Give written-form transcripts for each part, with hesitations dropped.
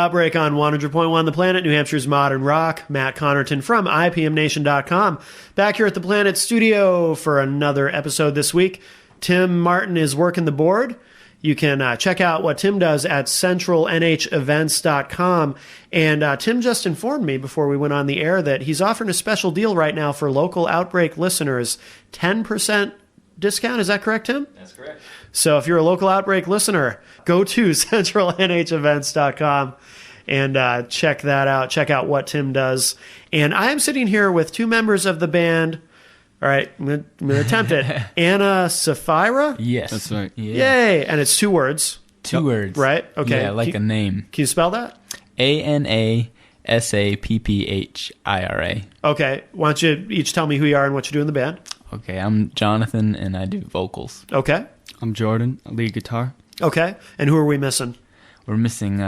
Outbreak on 100.1 The Planet, New Hampshire's modern rock. Matt Connerton from IPMNation.com. Back here at the Planet Studio for another episode this week. Tim Martin is working the board. You can check out what Tim does at centralnhevents.com. And Tim just informed me before we went on the air that he's offering a special deal right now for local Outbreak listeners. 10% discount. Is that correct, Tim? That's correct. So if you're a local Outbreak listener, go to centralnhevents.com and check that out. Check out what Tim does. And I am sitting here with two members of the band. All right, I'm going to attempt it. Anna Sapphira? Yes. That's right. Yeah. Yay. And it's 2 words. 2 words. Right? Okay. Yeah, like a name. Can you spell that? ANASAPPHIRA. Okay. Why don't you each tell me who you are and what you do in the band? Okay, I'm Jonathan, and I do vocals. Okay. I'm Jordan, lead guitar. Okay. And who are we missing? We're missing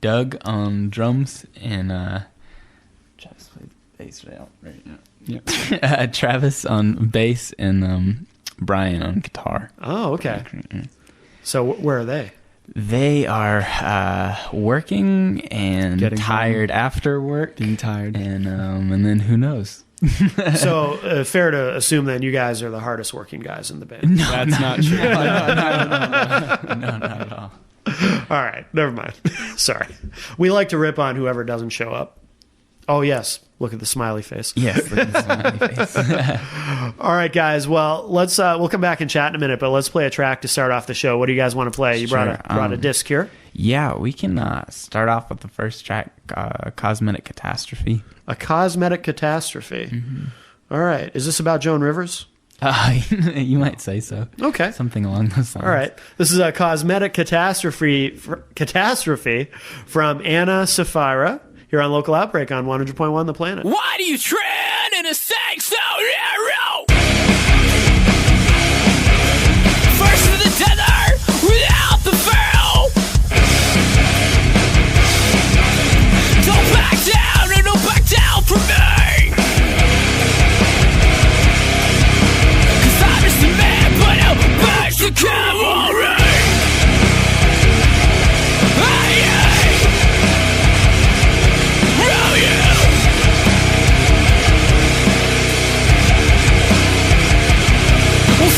Doug on drums and Travis plays bass right now. Yeah. Travis on bass and Brian on guitar. Oh, okay. So where are they? They are working and Getting tired after work. Getting tired. And then who knows? So fair to assume then you guys are the hardest working guys in the band. No, That's not true. no, not at all. All right. Never mind. Sorry. We like to rip on whoever doesn't show up. Oh, yes. Look at the smiley face. Yes, look at the smiley face. All right, guys. Well, let's we'll come back and chat in a minute, but let's play a track to start off the show. What do you guys want to play? You brought a disc here. Yeah, we can start off with the first track, Cosmetic Catastrophe. A Cosmetic Catastrophe. Mm-hmm. All right. Is this about Joan Rivers? You might say so. Okay. Something along those lines. All right. This is a Cosmetic Catastrophe from Anna Sapphira here on Local Outbreak on 100.1 The Planet. Why do you tread in a sag so narrow? First to the tether without the furrow. Don't back down and don't back down from me. 'Cause I'm just a man, but I'll bash the cavalry.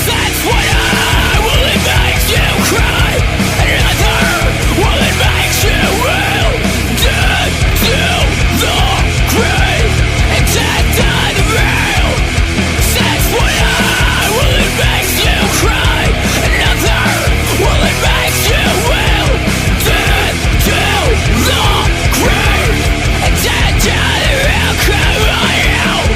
That's what will it makes you cry. Another will it makes you will. Dead to the grave and dead to the veil. That's what will it makes you cry. Another will it makes you will. Dead to the grave and dead to the veil. Come on out.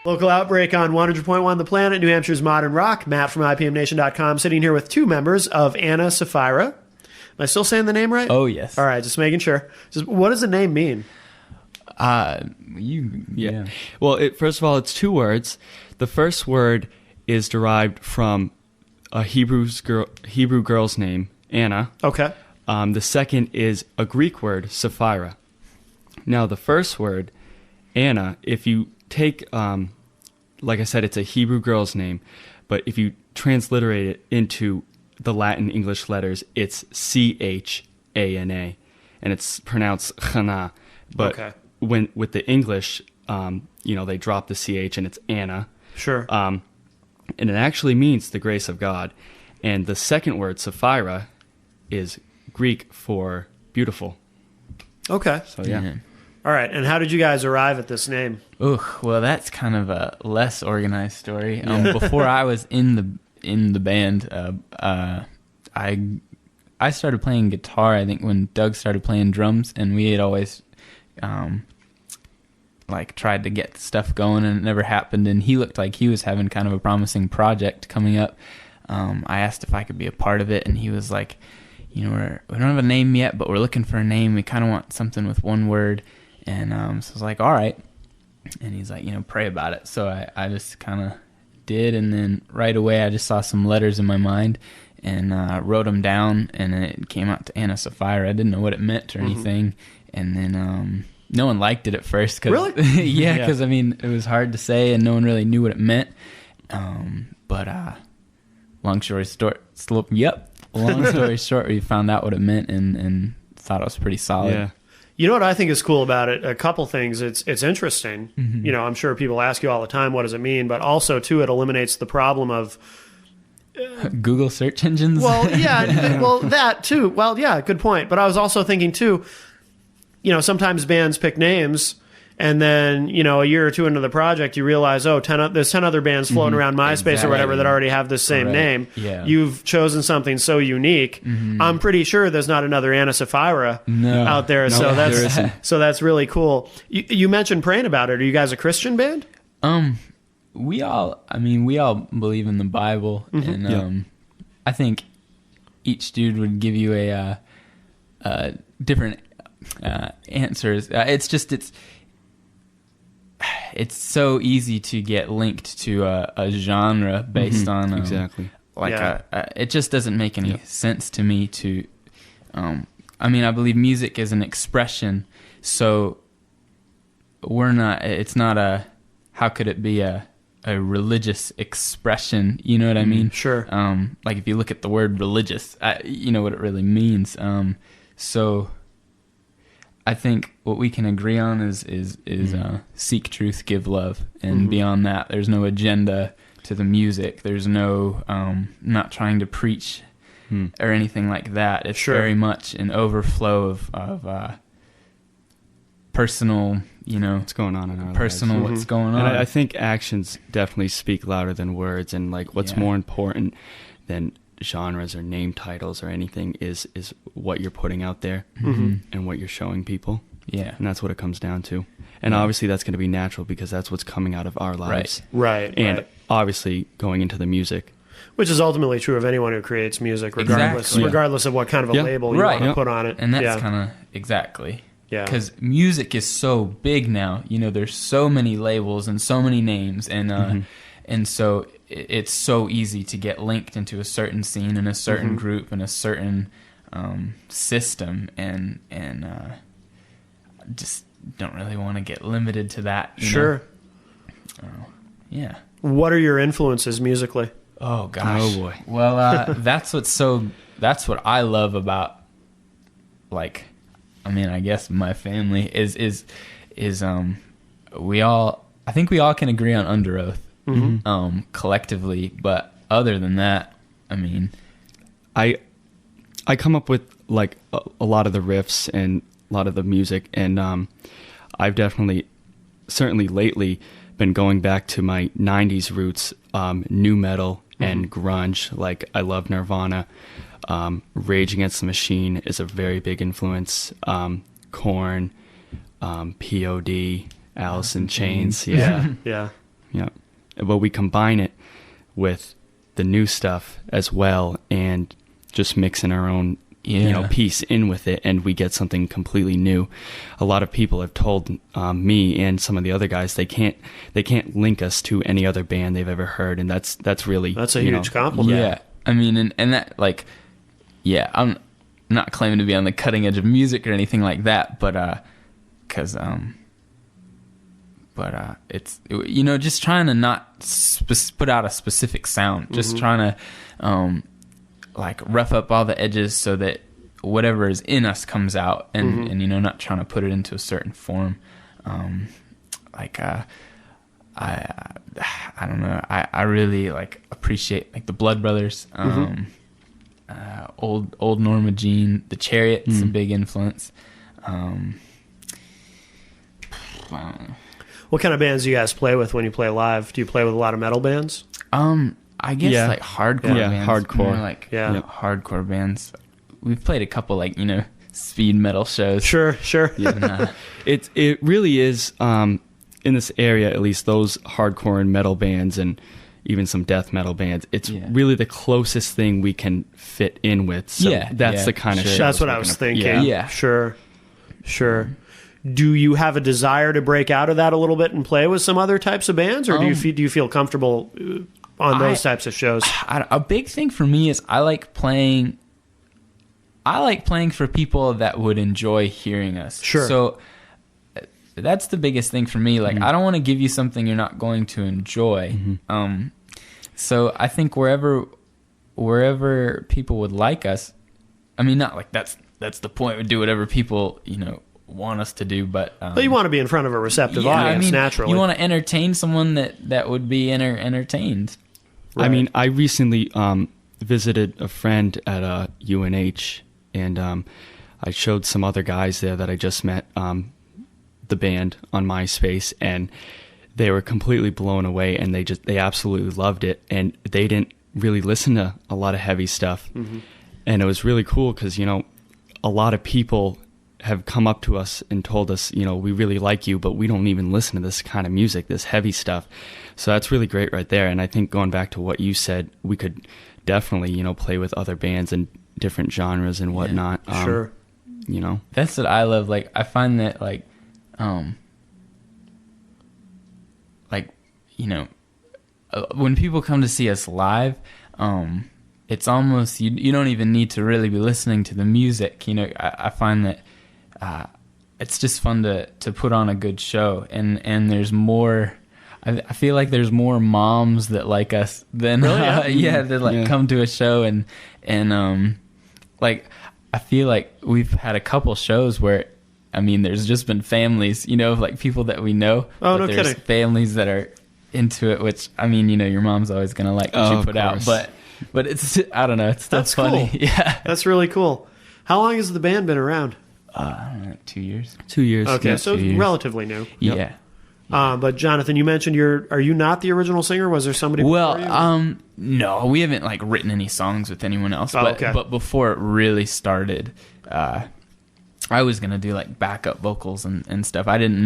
Local Outbreak on 100.1 The Planet, New Hampshire's modern rock. Matt from IPMNation.com sitting here with 2 members of Anna Sapphira. Am I still saying the name right? Oh, yes. All right, just making sure. Just what does the name mean? Yeah. Well, first of all, it's 2 words. The first word is derived from a Hebrew girl's name, Anna. Okay. The second is a Greek word, Sapphira. Now, the first word, Anna, if you take, like I said, it's a Hebrew girl's name, but if you transliterate it into the Latin English letters, it's Chana, and it's pronounced Chana. But Okay. when with the English, they drop the CH and it's Anna. Sure. And it actually means the grace of God. And the second word, Sapphira, is Greek for beautiful. Okay. So yeah. All right. And how did you guys arrive at this name? Well, that's kind of a less organized story. Before I was in the band, I started playing guitar, I think, when Doug started playing drums, and we had always tried to get stuff going, and it never happened. And he looked like he was having kind of a promising project coming up. I asked if I could be a part of it, and he was like, we don't have a name yet, but we're looking for a name. We kind of want something with one word. And so I was like, all right. And he's like, pray about it. So I just kind of did, and then right away I just saw some letters in my mind and wrote them down, and it came out to Anna Sapphira. I didn't know what it meant or anything. And then no one liked it at first. Really? Yeah, because, it was hard to say, and no one really knew what it meant. But long story short, we found out what it meant and thought it was pretty solid. Yeah. You know what I think is cool about it? A couple things. It's interesting. Mm-hmm. I'm sure people ask you all the time, what does it mean? But also, too, it eliminates the problem of... Google search engines? Well, yeah. Well, that, too. Well, yeah, good point. But I was also thinking, too, sometimes bands pick names, and then, a year or two into the project, you realize, there's 10 other bands floating around MySpace or whatever that already have the same name. Yeah. You've chosen something so unique. I'm pretty sure there's not another Anna Sapphira out there. So that's really cool. You mentioned praying about it. Are you guys a Christian band? We all believe in the Bible, and I think each dude would give you a different answers. It's so easzy to get linked to a genre based on exactly. It just doesn't make any sense to me to I believe music is an expression, so it's not how could it be a religious expression, you know what I mean? Sure. If you look at the word religious, you know what it really means. So I think what we can agree on is seek truth, give love, and beyond that, there's no agenda to the music. There's no not trying to preach or anything like that. It's very much an overflow of personal, what's going on in our personal lives. What's going on. And I think actions definitely speak louder than words, and what's more important than genres or name titles or anything is what you're putting out there and what you're showing people. Yeah. And that's what it comes down to. And obviously that's going to be natural because that's what's coming out of our lives. Right. And obviously going into the music. Which is ultimately true of anyone who creates music, regardless of what kind of a label you want to put on it. And that's kind of exactly. Yeah. Because music is so big now. There's so many labels and so many names, and so it's so easy to get linked into a certain scene and a certain group and a certain system, and just don't really want to get limited to that. Sure. Yeah. What are your influences musically? Oh gosh. Oh boy. Well, that's what I love about, I guess my family is I think we all can agree on Under Oath. Collectively, but other than that, I come up with a lot of the riffs and a lot of the music, and I've certainly lately been going back to my 90s roots, nu metal and grunge. I love Nirvana. Rage Against the Machine is a very big influence. Korn, POD, Alice in Chains. Yeah. But we combine it with the new stuff as well, and just mixing our own piece in with it, and we get something completely new. A lot of people have told me and some of the other guys they can't link us to any other band they've ever heard, and that's a huge compliment. Yeah, and that I'm not claiming to be on the cutting edge of music or anything like that, but because but it's, you know, just trying to not put out a specific sound, just trying to like rough up all the edges so that whatever is in us comes out, and you know, not trying to put it into a certain form. I don't know. I really like appreciate like the Blood Brothers, old Norma Jean, the Chariots, a big influence. What kind of bands do you guys play with when you play live? Do you play with a lot of metal bands? I guess like hardcore bands. Hardcore. More like hardcore bands. We've played a couple like, you know, speed metal shows. Sure. Yeah. It really is, in this area at least, those hardcore and metal bands and even some death metal bands, it's really the closest thing we can fit in with. So that's the kind of show. That's what I was thinking. Yeah. Sure. Do you have a desire to break out of that a little bit and play with some other types of bands, or do you feel comfortable on those types of shows? A big thing for me is I like playing for people that would enjoy hearing us. Sure. So that's the biggest thing for me. Like, I don't want to give you something you're not going to enjoy. So I think wherever people would like us, I mean, not like that's the point. We do whatever people, you know, want us to do, but you want to be in front of a receptive audience, I mean, naturally. You want to entertain someone that would be entertained. Right. I mean, I recently visited a friend at UNH, and I showed some other guys there that I just met the band on MySpace, and they were completely blown away, and they absolutely loved it, and they didn't really listen to a lot of heavy stuff. And it was really cool because, you know, a lot of people have come up to us and told us, you know, we really like you, but we don't even listen to this kind of music, this heavy stuff. So that's really great right there. And I think going back to what you said, we could definitely, you know, play with other bands and different genres and whatnot. Sure. You know, that's what I love. Like, I find that like, you know, when people come to see us live, it's almost, you don't even need to really be listening to the music. You know, I find that it's just fun to put on a good show, and there's more. I feel like there's more moms that like us than that come to a show, and like I feel like we've had a couple shows where, I mean, there's just been families, you know, of like people that we know. Oh, no there's kidding. Families that are into it, which, I mean, you know, your mom's always gonna like what you put out, but it's, I don't know, it's still funny. Cool. Yeah, that's really cool. How long has the band been around? I don't know, like 2 years. 2 years. Okay, Yeah. so relatively new. Yeah. But Jonathan, you mentioned are you not the original singer? Was there somebody before you? No, we haven't like written any songs with anyone else. Okay. But before it really started, I was gonna do like backup vocals and stuff. I didn't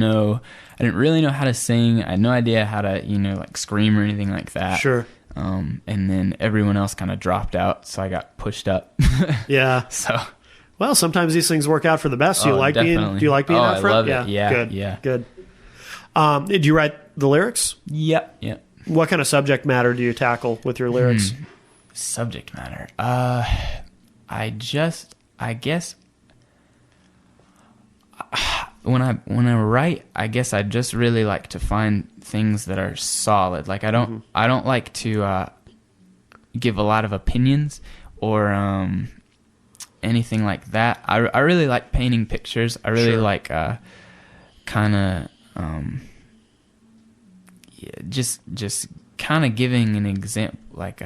really know how to sing. I had no idea how to, you know, like scream or anything like that. Sure. And then everyone else kind of dropped out, so I got pushed up. Yeah. So. Well, sometimes these things work out for the best. Do you like being out front? I love yeah. it. Yeah. Good. Yeah. Good. Did you write the lyrics? Yep. What kind of subject matter do you tackle with your lyrics? Subject matter. I guess when I write, I guess I just really like to find things that are solid. Like I don't like to give a lot of opinions or anything like that. I really like painting pictures. I really like kind of just kind of giving an example, like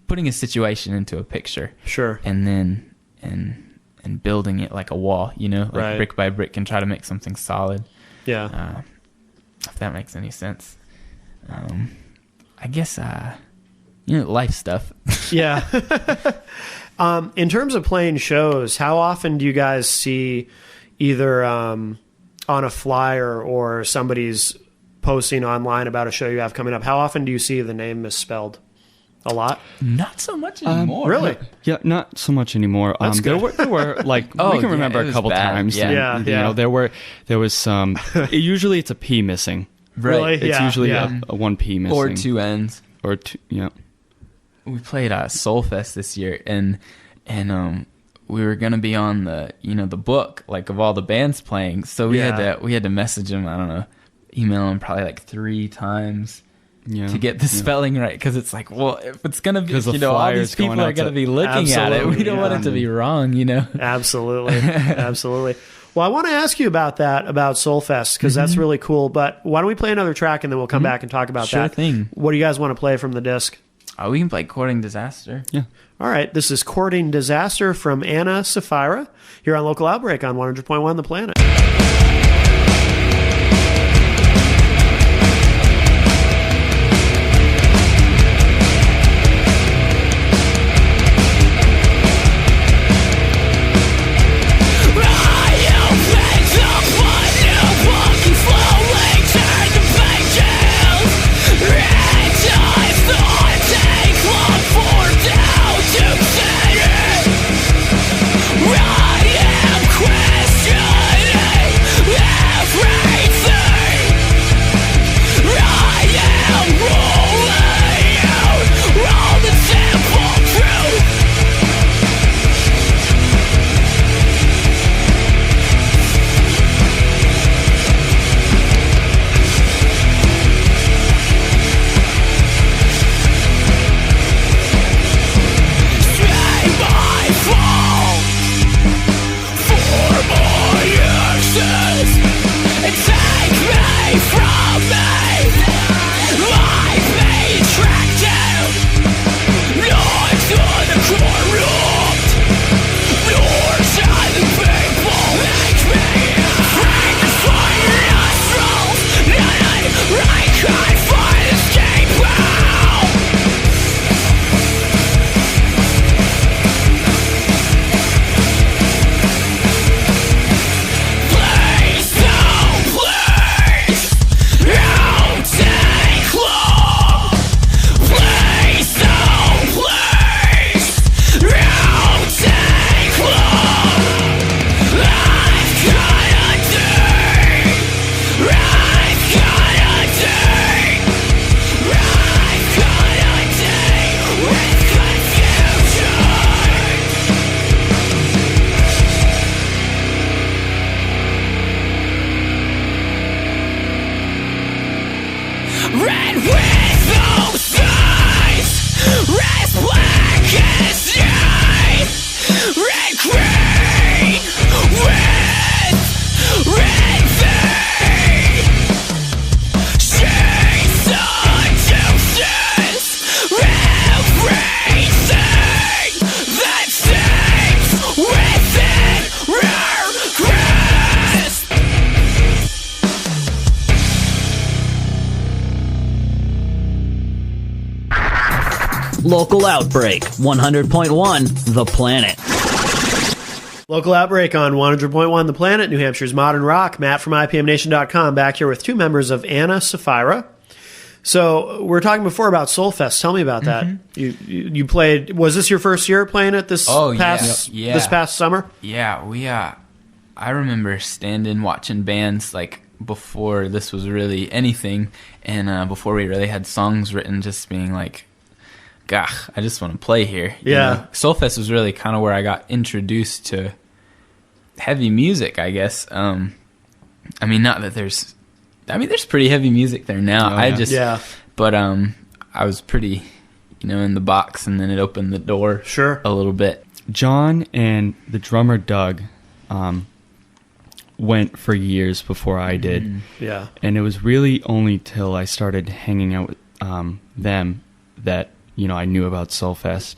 putting a situation into a picture. Sure. And then and building it like a wall, you know, like brick by brick, and try to make something solid. Yeah. If that makes any sense. I guess you know, life stuff. Yeah. In terms of playing shows, how often do you guys see either on a flyer or somebody's posting online about a show you have coming up? How often do you see the name misspelled? A lot? Not so much anymore. Really? Yeah, not so much anymore. There were like we can remember a couple times. Yeah. And, you know, there was some. Usually, it's a P missing. Right. Really? It's usually a one P missing Or two N's. Or two. Yeah. We played Soulfest this year, and we were gonna be on the, you know, the book like of all the bands playing. So we had to message them. I don't know, email him probably like 3 times Yeah. to get the spelling right, because it's like, well, if it's gonna be, 'Cause the you know, all flyer's these people going are out gonna to- be looking at it. We don't want it to Absolutely, be wrong, you know. Absolutely. Absolutely. Well, I want to ask you about that, about Soulfest, because that's really cool. But why don't we play another track and then we'll come back and talk about Sure that. thing. What do you guys want to play from the disc? We can play Courting Disaster. Yeah. All right. This is Courting Disaster from Anna Sapphira here on Local Outbreak on 100.1 The Planet. Red with those eyes, red black as night, red green with red vein. She seduces everything that sings within her grasp. Local Outbreak, 100.1 The Planet. Local Outbreak on 100.1 The Planet, New Hampshire's modern rock. Matt from IPMNation.com back here with two members of Anna Sapphira. So we were talking before about Soulfest. Tell me about that. You played. Was this your first year playing it this this past summer? Yeah, I remember standing watching bands like before this was really anything, and before we really had songs written, just being like, "Gah, I just want to play here." You know? Soulfest was really kind of where I got introduced to heavy music, I guess. I mean, not that there's pretty heavy music there now. But I was pretty, in the box, and then it opened the door a little bit. John and the drummer Doug went for years before I did. Yeah. And it was really only till I started hanging out with them that, I knew about Soulfest.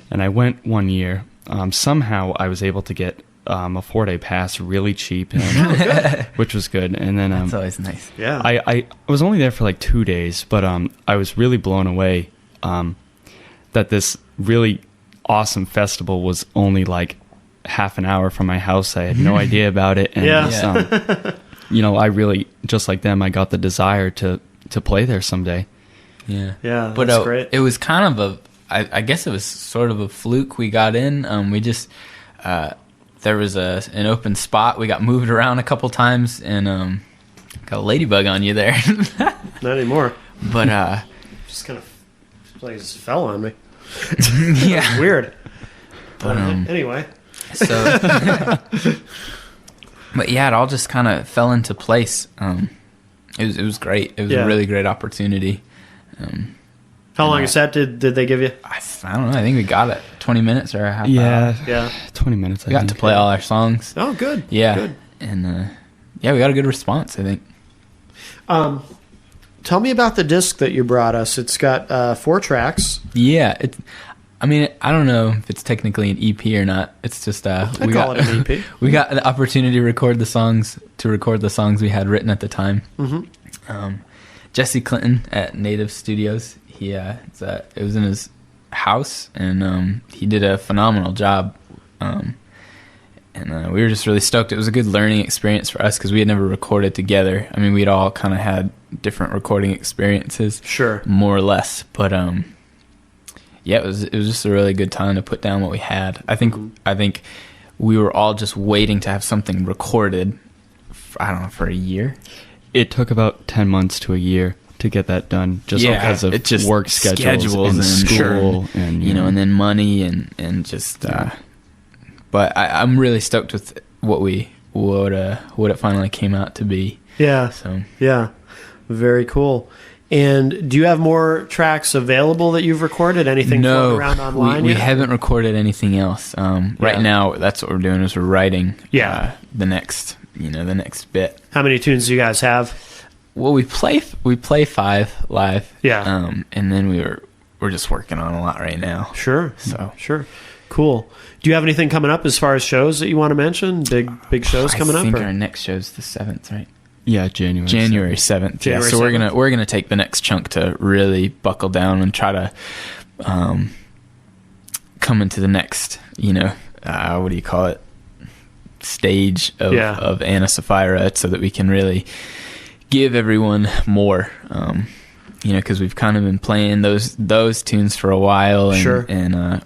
And I went one year. Somehow I was able to get a 4-day pass really cheap, which was good. And then That's always nice. Yeah. I was only there for like 2 days, but I was really blown away that this really awesome festival was only like half an hour from my house. I had no idea about it. And I really, just like them, I got the desire to play there someday. Yeah. Yeah, But that's great. it was kind of I guess it was sort of a fluke we got in. We just, there was an open spot. We got moved around a couple times and got a ladybug on you there. Not anymore. But Just kind of like just fell on me. yeah. Weird. But Anyway. So, but yeah, it all just kind of fell into place. It was great. It was Yeah. a really great opportunity. How long a set did they give you? I don't know. I think we got it 20 minutes or a half hour. Yeah. 20 minutes. We got to play all our songs. Oh, good. Yeah. Good. And yeah, we got a good response, I think. Tell me about the disc that you brought us. It's got 4 tracks. Yeah, I mean, I don't know if it's technically an EP or not. It's just I'd call it an EP. we got the opportunity to record the songs we had written at the time. Mm-hmm. Jesse Clinton at Native Studios. It was in his house, and he did a phenomenal job. And we were just really stoked. It was a good learning experience for us because we had never recorded together. I mean, we'd all kind of had different recording experiences, Sure, more or less. But yeah, it was just a really good time to put down what we had. I think we were all just waiting to have something recorded. For a year. It took about 10 months to a year to get that done, just because of work schedules and school, and and then money and just. But I'm really stoked with what it finally came out to be. Yeah. So Yeah. Very cool. And do you have more tracks available that you've recorded? Anything floating around online? We yet? haven't recorded anything else. Right now, that's what we're doing is we're writing. The next bit. How many tunes do you guys have? Well, we play 5 live. Yeah. And then we're just working on a lot right now. Sure. So Sure. Cool. Do you have anything coming up as far as shows that you want to mention? Big shows coming up? I think or? our next show's the 7th, right? Yeah, January 7th. January So 7th. we're gonna take the next chunk to really buckle down and try to come into the next, what do you call it? Stage of Anna Sapphira, so that we can really give everyone more. Because we've kind of been playing those tunes for a while, and, Sure. and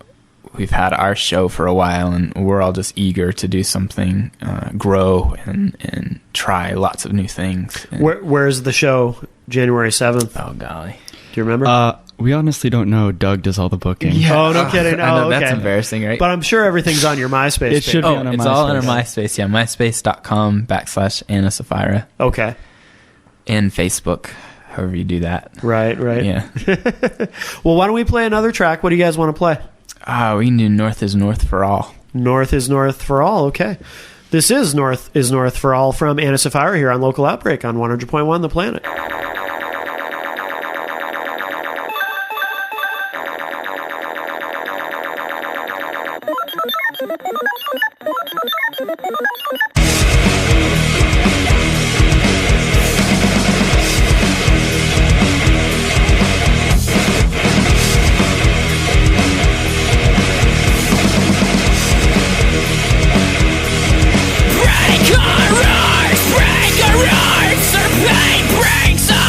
we've had our show for a while, and we're all just eager to do something, grow and try lots of new things. And, Where's the show? January 7th. oh golly, Do you remember? We honestly don't know. Doug does all the booking. Oh, no kidding. I know, Oh, that's okay. embarrassing, right? But I'm sure everything's on your MySpace It should page. be on our It's all on our MySpace. MySpace, yeah, myspace.com/Anna Sapphira, Okay. and Facebook, however you do that. Right. Yeah. Well, why don't we play another track? What do you guys want to play? We can do North is North for All. North is North for All. Okay. This is North is North for All from Anna Sapphira here on Local Outbreak on 100.1 The Planet. Break our hearts, our pain breaks us.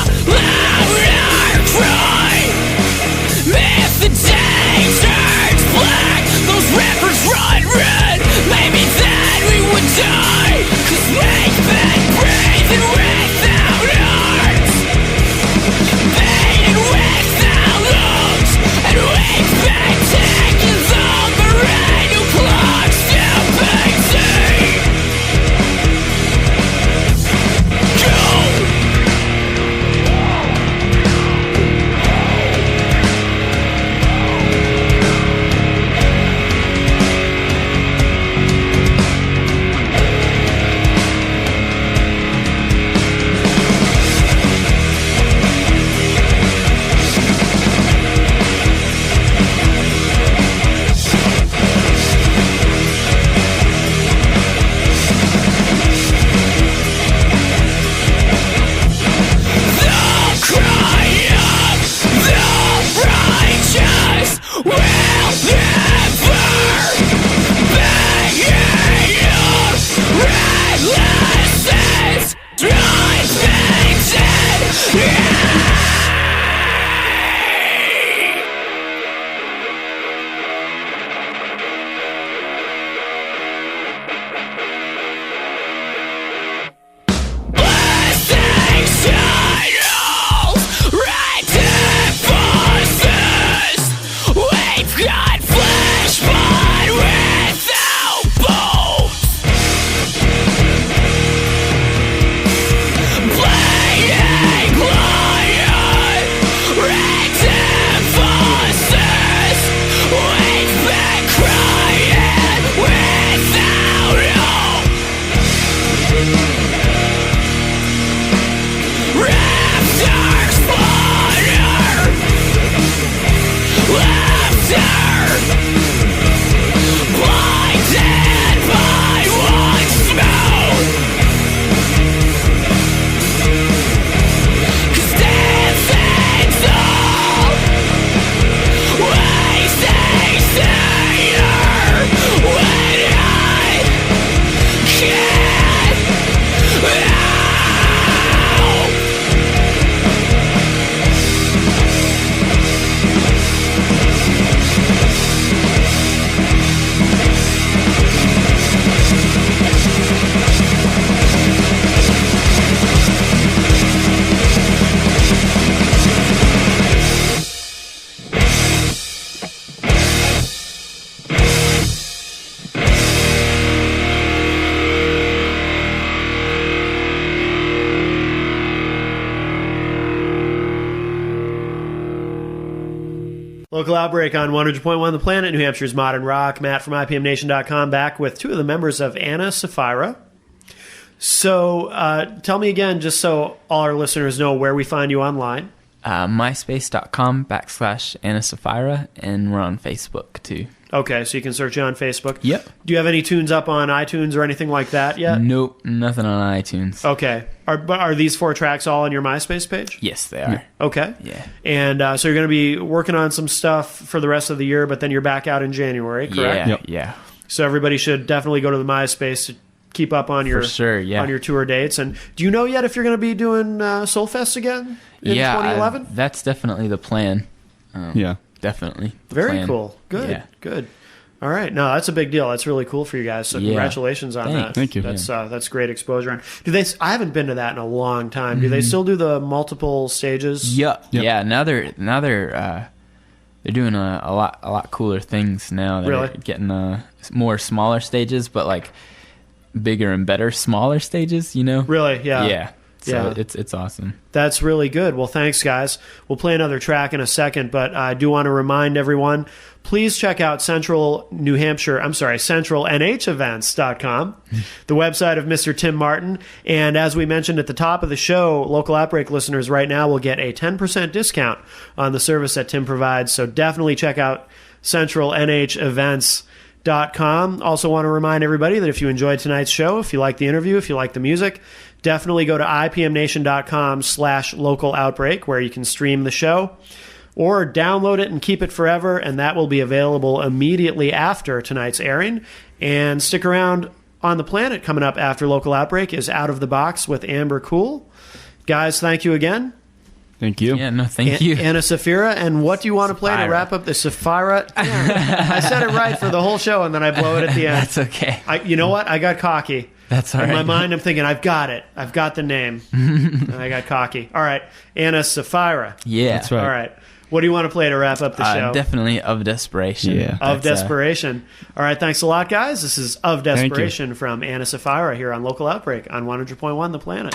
Local Outbreak on 100.1 The Planet, New Hampshire's Modern Rock. Matt from IPMNation.com back with two of the members of Anna Sapphira. So tell me again, just so all our listeners know, where we find you online. myspace.com/Anna Sapphira, and we're on Facebook too. Okay, so you can search you on Facebook. Yep. Do you have any tunes up on iTunes or anything like that yet? Nope, nothing on iTunes. Okay. Are these 4 tracks all on your MySpace page? Yes, they are. Okay. Yeah. And so you're going to be working on some stuff for the rest of the year, but then you're back out in January, correct? Yeah, Yep. yeah. So everybody should definitely go to the MySpace to keep up on your For sure, yeah. on your tour dates. And do you know yet if you're going to be doing Soulfest again in 2011? That's definitely the plan. Yeah. Definitely. the Very plan. cool. Good. Yeah. Good. All right. No, that's a big deal. That's really cool for you guys. So Yeah. congratulations on Thanks. that. Thank you. That's great exposure. And do they? I haven't been to that in a long time. Do they still do the multiple stages? Yep. Yep. Yeah. Now they're doing a lot cooler things now. They're Really? getting more smaller stages, but like bigger and better smaller stages. You know. Really? Yeah. Yeah. So Yeah. it's awesome. That's really good. Well, thanks, guys. We'll play another track in a second, but I do want to remind everyone, please check out CentralNHEvents.com, the website of Mr. Tim Martin. And as we mentioned at the top of the show, Local Outbreak listeners right now will get a 10% discount on the service that Tim provides. So definitely check out CentralNHEvents.com. Also want to remind everybody that if you enjoyed tonight's show, if you like the interview, if you like the music, definitely go to IPMNation.com/Local Outbreak, where you can stream the show or download it and keep it forever, and that will be available immediately after tonight's airing. And stick around on the planet. Coming up after Local Outbreak is Out of the Box with Amber Cool. Guys, thank you again. Thank you. Yeah. No, thank you. Anna Sapphira. And what do you want to play to Sapphira. wrap up the Sapphira? Damn, I said it right for the whole show, and then I blow it at the end. That's okay. You know what? I got cocky. That's all In right. my mind, I'm thinking, I've got it. I've got the name. And I got cocky. All right. Anna Sapphira. Yeah. That's right. All right. What do you want to play to wrap up the show? Definitely Of Desperation. Yeah. Of That's, Desperation. All right. Thanks a lot, guys. This is Of Desperation from Anna Sapphira here on Local Outbreak on 100.1 The Planet.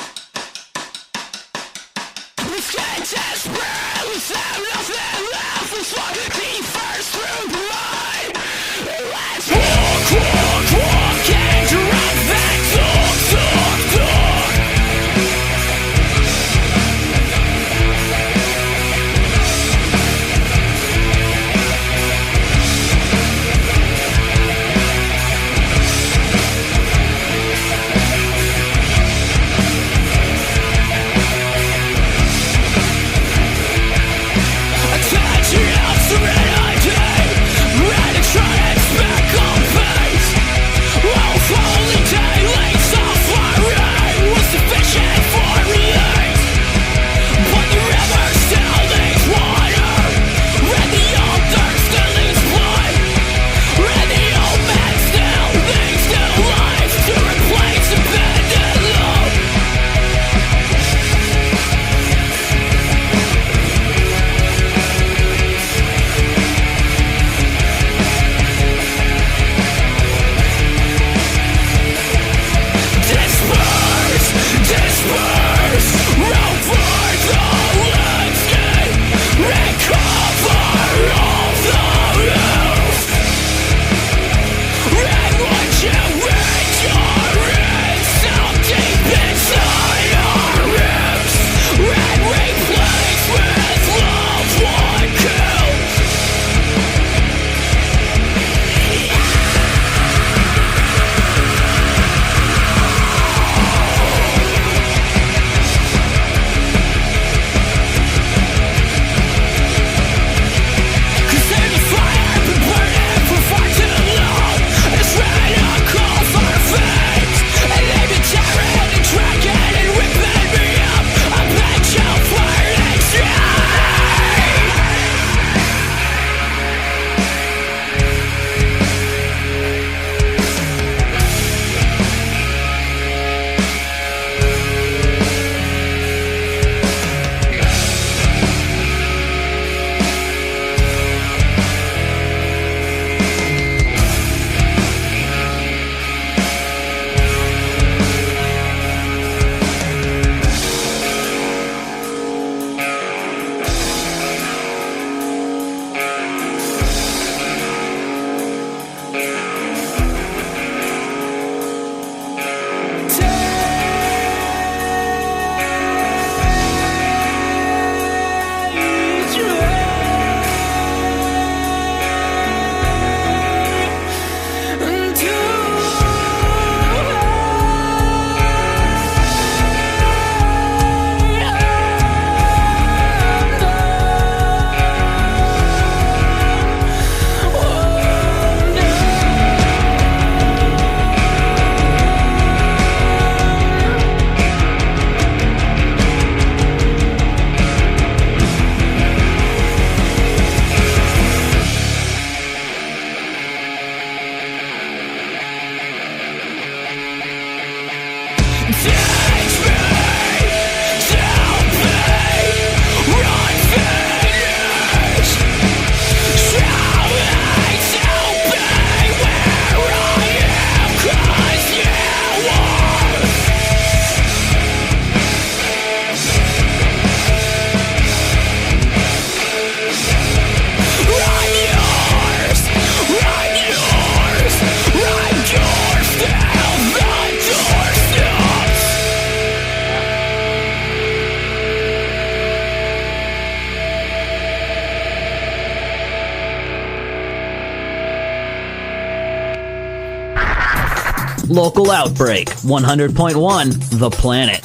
Local Outbreak, 100.1 The Planet.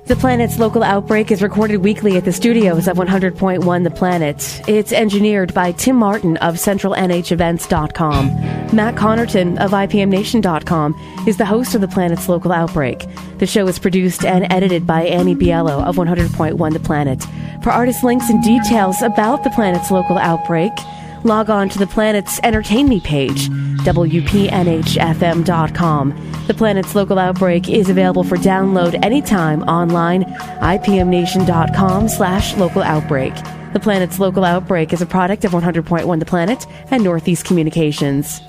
The Planet's Local Outbreak is recorded weekly at the studios of 100.1 The Planet. It's engineered by Tim Martin of CentralNHEvents.com. Matt Connerton of IPMNation.com is the host of The Planet's Local Outbreak. The show is produced and edited by Annie Biello of 100.1 The Planet. For artist links and details about The Planet's Local Outbreak, log on to The Planet's Entertain Me page, WPNHFM.com. The Planet's Local Outbreak is available for download anytime online, IPMNation.com/local outbreak. The Planet's Local Outbreak is a product of 100.1 The Planet and Northeast Communications.